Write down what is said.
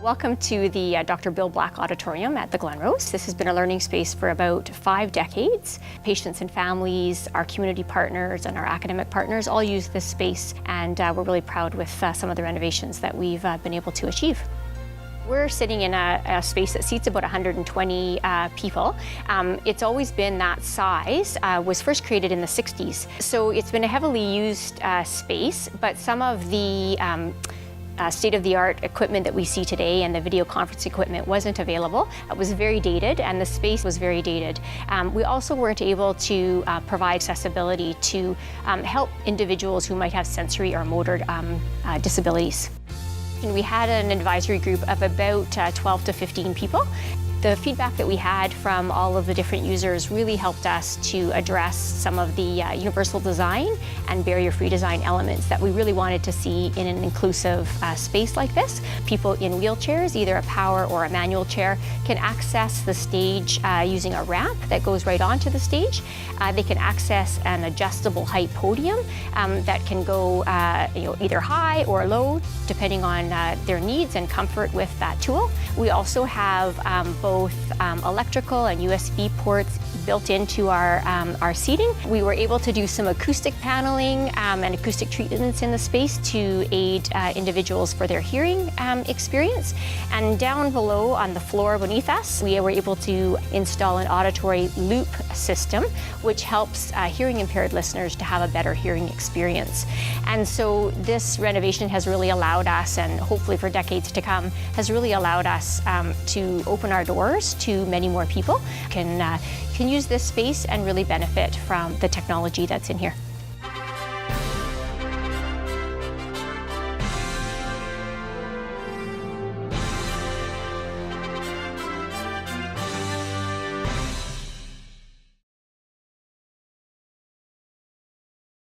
Welcome to the Dr. Bill Black Auditorium at the Glenrose. This has been a learning space for about 5 decades. Patients and families, our community partners and our academic partners all use this space, and we're really proud with some of the renovations that we've been able to achieve. We're sitting in a space that seats about 120 people. It's always been that size, was first created in the 60s. So it's been a heavily used space, but some of the state-of-the-art equipment that we see today and the video conference equipment wasn't available. It was very dated and the space was very dated. We also weren't able to provide accessibility to help individuals who might have sensory or motor disabilities. And we had an advisory group of about 12 to 15 people. The feedback that we had from all of the different users really helped us to address some of the universal design and barrier-free design elements that we really wanted to see in an inclusive space like this. People in wheelchairs, either a power or a manual chair, can access the stage using a ramp that goes right onto the stage. They can access an adjustable height podium that can go either high or low, depending on their needs and comfort with that tool. We also have both electrical and USB ports built into our seating. We were able to do some acoustic paneling and acoustic treatments in the space to aid individuals for their hearing experience. And down below on the floor beneath us, we were able to install an auditory loop system, which helps hearing impaired listeners to have a better hearing experience. And so this renovation has really allowed us, and hopefully for decades to come, has really allowed us to open our doors to many more people can use this space and really benefit from the technology that's in here.